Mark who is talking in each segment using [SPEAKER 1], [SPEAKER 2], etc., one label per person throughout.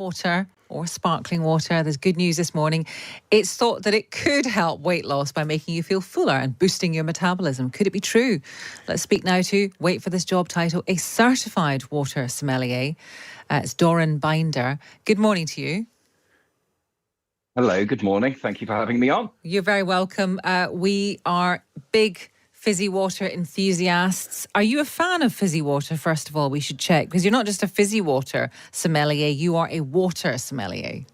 [SPEAKER 1] water or sparkling water. There's good news this morning. It's thought that it could help weight loss by making you feel fuller and boosting your metabolism. Could it be true? Let's speak now to, wait for this job title, a certified water sommelier. It's Doran Binder. Good morning to you.
[SPEAKER 2] Hello, good morning. Thank you for having me on.
[SPEAKER 1] You're very welcome. We are big fizzy water enthusiasts. Are you a fan of fizzy water, first of all? We should check, because you're not just a fizzy water sommelier, you are a water sommelier.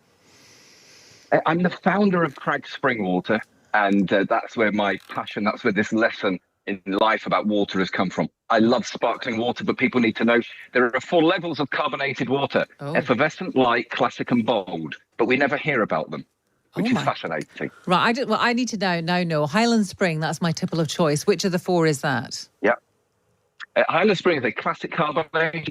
[SPEAKER 2] I'm the founder of Crag Spring Water, and that's where my passion, that's where this lesson in life about water has come from. I love sparkling water, but people need to know there are 4 levels of carbonated water. Effervescent, light, classic and bold, but we never hear about them, which is fascinating.
[SPEAKER 1] Right, I need to know. Highland Spring, that's my tipple of choice. Which of the 4 is that?
[SPEAKER 2] Yeah. Highland Spring is a classic carbonation.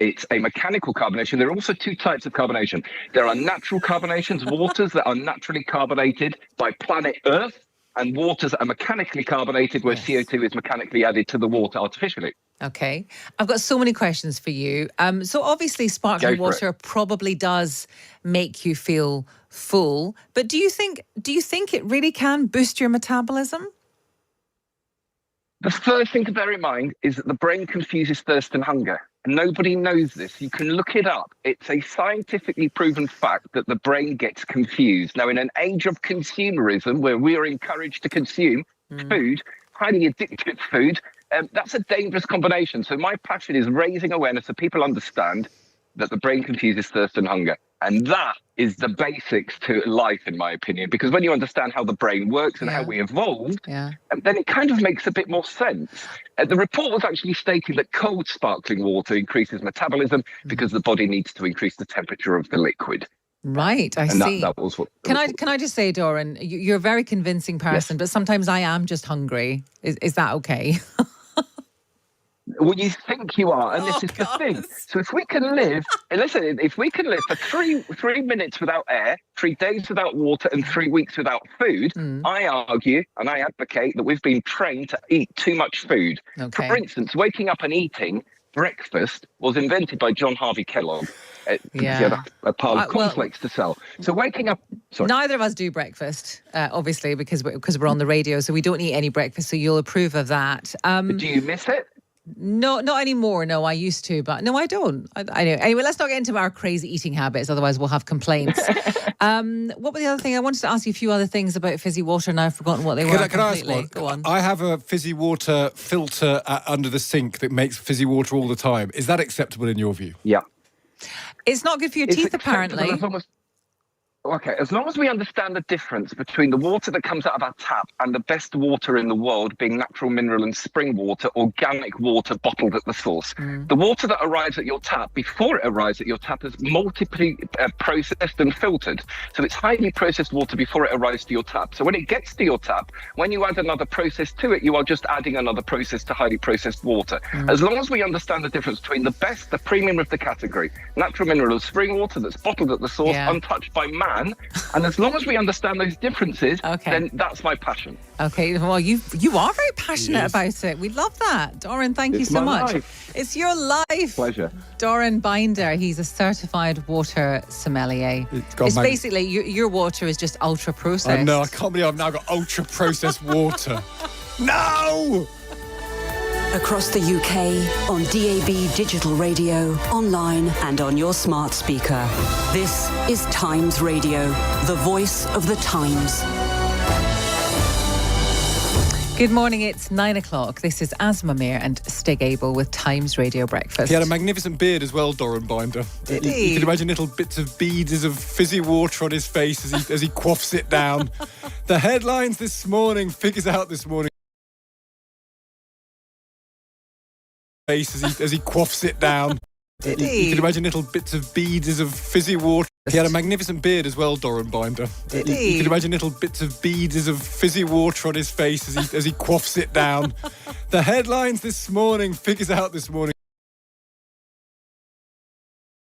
[SPEAKER 2] It's a mechanical carbonation. There are also 2 types of carbonation. There are natural carbonations, waters that are naturally carbonated by planet Earth, and waters that are mechanically carbonated, where CO2 is mechanically added to the water artificially.
[SPEAKER 1] Okay. I've got so many questions for you. So obviously sparkling water probably does make you feel full, but do you think it really can boost your metabolism?
[SPEAKER 2] The first thing to bear in mind is that the brain confuses thirst and hunger. Nobody knows this. You can look it up. It's a scientifically proven fact that the brain gets confused. Now, in an age of consumerism, where we are encouraged to consume food, highly addictive food, that's a dangerous combination. So my passion is raising awareness so people understand that the brain confuses thirst and hunger. And that is the basics to life, in my opinion, because when you understand how the brain works and how we evolved, then it kind of makes a bit more sense. The report was actually stating that cold sparkling water increases metabolism because the body needs to increase the temperature of the liquid.
[SPEAKER 1] Right, I see.
[SPEAKER 2] That was what
[SPEAKER 1] can I just say, Doran, you're a very convincing person, but sometimes I am just hungry. Is that okay?
[SPEAKER 2] Well, you think you are, and this is the thing. So if we can live, if we can live for three minutes without air, 3 days without water, and 3 weeks without food, I argue and I advocate that we've been trained to eat too much food. For instance, waking up and eating breakfast was invented by John Harvey Kellogg. He had a pile of cornflakes to sell. So waking up... Sorry.
[SPEAKER 1] Neither of us do breakfast, obviously, because we're on the radio, so we don't eat any breakfast, so you'll approve of that.
[SPEAKER 2] Do you miss it?
[SPEAKER 1] No, not anymore. No, I used to, but no, I don't. I know. Anyway, let's not get into our crazy eating habits, otherwise we'll have complaints. What were the other thing? I wanted to ask you a few other things about fizzy water, and I've forgotten what they were.
[SPEAKER 3] Can I ask one? Go on. I have a fizzy water filter under the sink that makes fizzy water all the time. Is that acceptable in your view?
[SPEAKER 2] Yeah.
[SPEAKER 1] It's not good for your teeth, apparently.
[SPEAKER 2] As long as we understand the difference between the water that comes out of our tap and the best water in the world being natural mineral and spring water, organic water bottled at the source. The water that arrives at your tap, before it arrives at your tap, is multiply processed and filtered. So it's highly processed water before it arrives to your tap. So when it gets to your tap, when you add another process to it, you are just adding another process to highly processed water. As long as we understand the difference between the best, the premium of the category, natural mineral spring water that's bottled at the source, untouched by man, and as long as we understand those differences, then that's my passion.
[SPEAKER 1] Okay, well, you are very passionate about it. We love that. Doran, thank you so much.
[SPEAKER 2] Life.
[SPEAKER 1] It's your life.
[SPEAKER 2] Pleasure.
[SPEAKER 1] Doran Binder, he's a certified water sommelier. It's basically, your water is just ultra-processed.
[SPEAKER 3] No, I can't believe I've now got ultra-processed water. No!
[SPEAKER 4] Across the UK, on DAB digital radio, online and on your smart speaker. This is Times Radio, the voice of the Times.
[SPEAKER 1] Good morning, it's 9 o'clock. This is Asma Mir and Stig Abel with Times Radio Breakfast.
[SPEAKER 3] He had a magnificent beard as well, Doran Binder.
[SPEAKER 1] Did he?
[SPEAKER 3] You can imagine little bits of beads of fizzy water on his face as he quaffs it down. The headlines this morning, figures out this morning. As he quaffs it down.
[SPEAKER 1] Did he?
[SPEAKER 3] You can imagine little bits of beads of fizzy water. He had a magnificent beard as well, Doran Binder.
[SPEAKER 1] Did he?
[SPEAKER 3] You can imagine little bits of beads of fizzy water on his face as he quaffs it down. The headlines this morning, figures out this morning.